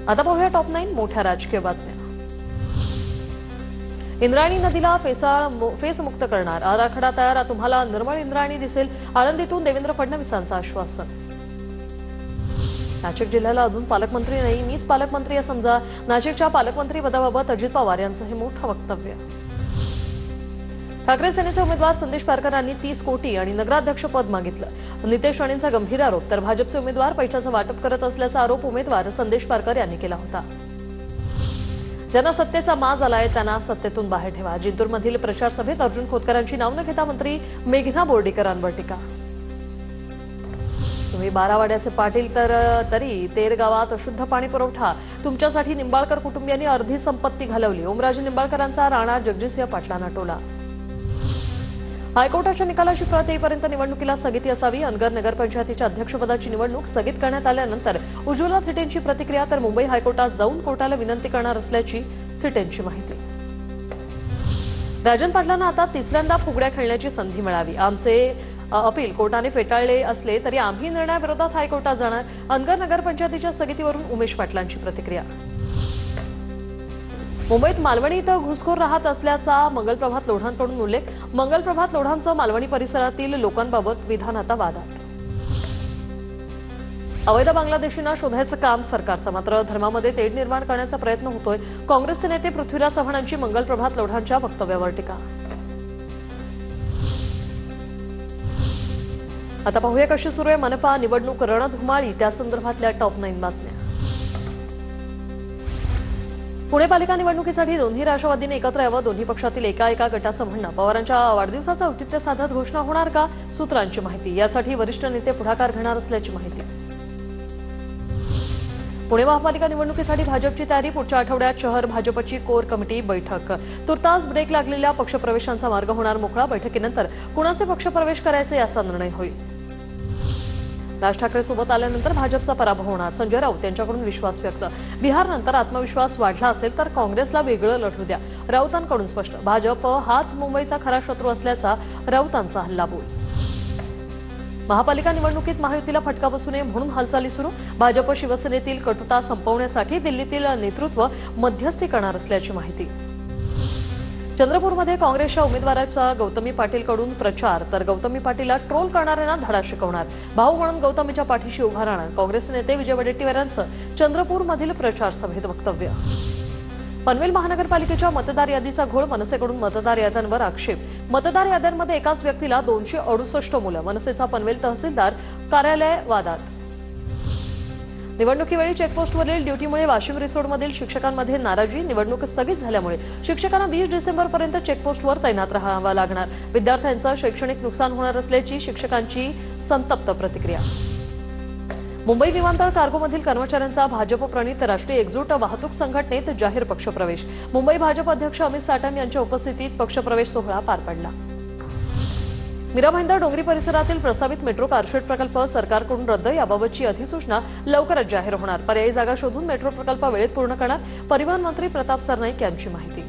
आता पाहूया टॉप 9 मोठ्या राजकीय बातम्या। इंद्रायणी नदीला फेसमुक्त करणार आराखडा तयार, तुम्हाला निर्मळ इंद्रायणी दिसेल। आळंदीतून देवेंद्र फडणवीसांचं आश्वासन। नाशिक जिल्ह्याला अजून पालकमंत्री नाही, मीच पालकमंत्री आहे समजा। नाशिकच्या पालकमंत्री पदाबाबत अजित पवार यांचं हे मोठं वक्तव्य। ठाकरे सेनेचे उमेदवार संदेश पारकरांनी 30 कोटी आणि नगराध्यक्षपद मागितलं। नितेश राणेंचा गंभीर आरोप, तर भाजपचे उमेदवार पैशाचं वाटप करत असल्याचा आरोप उमेदवार संदेश पारकर यांनी केला होता। ज्यांना सत्तेचा माज आलाय त्यांना सत्तेतून बाहेर ठेवा। जिंतूरमधील प्रचार सभेत अर्जुन खोतकरांची नाव न घेता मंत्री मेघना बोर्डीकरांवर टीका। तुम्ही बारावाड्याचे पाटील तरी तेर गावात अशुद्ध पाणी पुरवठा, तुमच्यासाठी निंबाळकर कुटुंबियांनी अर्धी संपत्ती घालवली। ओमराजे निंबाळकरांचा राणा जगजितसिंह पाटलांना टोला। हायकोर्टाच्या निकालाची प्रत येईपर्यंत निवडणुकीला स्थगिती असावी। अनगर नगरपंचायतीच्या अध्यक्षपदाची निवडणूक स्थगित करण्यात आल्यानंतर उज्ज्वला थिटेंची प्रतिक्रिया, तर मुंबई हायकोर्टात जाऊन कोर्टाला विनंती करणार असल्याची थिटेंची माहिती। राजन पाटलांना आता तिसऱ्यांदा फुगड्या खेळण्याची संधी मिळावी। आमचे अपील कोर्टाने फेटाळले असले तरी आम्ही निर्णयाविरोधात हायकोर्टात जाणार। अनगर नगरपंचायतीच्या स्थगितीवरून उमेश पाटलांची प्रतिक्रिया। मुंबईत मालवणी इथं घुसखोर राहत असल्याचा मंगलप्रभात लोढांकडून उल्लेख। मंगलप्रभात लोढांचं मालवणी परिसरातील लोकांबाबत विधान आता वादात। अवैध बांगलादेशींना शोधायचं काम सरकारचं, मात्र धर्मामध्ये तेढ निर्माण करण्याचा प्रयत्न होतोय। काँग्रेसचे नेते पृथ्वीराज चव्हाणांची मंगलप्रभात लोढांच्या वक्तव्यावर टीका। आता पाहूया कशी सुरू आहे मनपा निवडणूक रणधुमाळी, त्या संदर्भातल्या टॉप 9 बातम्या। पुणे पालिका निवडणुकीसाठी दोन्ही राष्ट्रवादीने एकत्र यावं, दोन्ही पक्षातील एका गटाचं म्हणणं। पवारांच्या वाढदिवसाचं औचित्य साधत घोषणा होणार का, सूत्रांची माहिती। यासाठी वरिष्ठ नेते पुढाकार घेणार असल्याची माहिती। पुणे महापालिका निवडणुकीसाठी भाजपची तयारी, पुढच्या आठवड्यात शहर भाजपची कोर कमिटी बैठक। तुर्तास ब्रेक लागलेल्या पक्षप्रवेशांचा मार्ग होणार मोकळा, बैठकीनंतर कुणाचे पक्षप्रवेश करायचे याचा निर्णय होईल। राज ठाकरे सोबत आल्यानंतर भाजपचा पराभव होणार, संजय राऊत यांच्याकडून विश्वास व्यक्त। बिहारनंतर आत्मविश्वास वाढला असेल तर काँग्रेसला वेगळं लढू द्या, राऊतांकडून स्पष्ट। भाजप हाच मुंबईचा खरा शत्रू असल्याचा राऊतांचा हल्लाबोल। महापालिका निवडणुकीत महायुतीला फटका बसू नये म्हणून हालचाली सुरू। भाजप शिवसेनेतील कटुता संपवण्यासाठी दिल्लीतील नेतृत्व मध्यस्थी करणार असल्याची माहिती। चंद्रपूरमध्ये काँग्रेसच्या उमेदवाराचा गौतमी पाटीलकडून प्रचार, तर गौतमी पाटीलला ट्रोल करणाऱ्यांना धडा शिकवणार। भाऊ म्हणून गौतमीच्या पाठीशी उभा राहणार। काँग्रेस नेते विजय वडेट्टीवार यांचं चंद्रपूरमधील प्रचार सभेत वक्तव्य। पनवेल महानगरपालिकेच्या मतदार यादीचा घोळ, मनसेकडून मतदार याद्यांवर आक्षेप। मतदार याद्यांमध्ये एकाच व्यक्तीला 268 मुलं, मनसेचा पनवेल तहसीलदार कार्यालय वादात। निवडणुकीवेळी चेकपोस्टवरील ड्युटीमुळे वाशिम रिसोडमधील शिक्षकांमध्ये नाराजी, निवडणूक स्थगित झाल्यामुळे शिक्षकांना 20 डिसेंबरपर्यंत चेकपोस्टवर तैनात राहावं लागणार। विद्यार्थ्यांचं शैक्षणिक नुकसान होणार असल्याची शिक्षकांची संतप्त प्रतिक्रिया। मुंबई विमानतळ कार्गोमधील कर्मचाऱ्यांचा भाजप प्रणित राष्ट्रीय एकजूट वाहतूक संघटनेत जाहीर पक्षप्रवेश। मुंबई भाजप अध्यक्ष अमित साटम यांच्या उपस्थितीत पक्षप्रवेश सोहळा पार पडला। मीरा भाईंदर डोंगरी परिसरातील प्रस्तावित मेट्रो कारशेड प्रकल्प सरकारकडून रद्द, याबाबतची अधिसूचना लवकरच जाहीर होणार। पर्यायी जागा शोधून मेट्रो प्रकल्प वेळेत पूर्ण करणार, परिवहन मंत्री प्रताप सरनाईक यांची माहिती।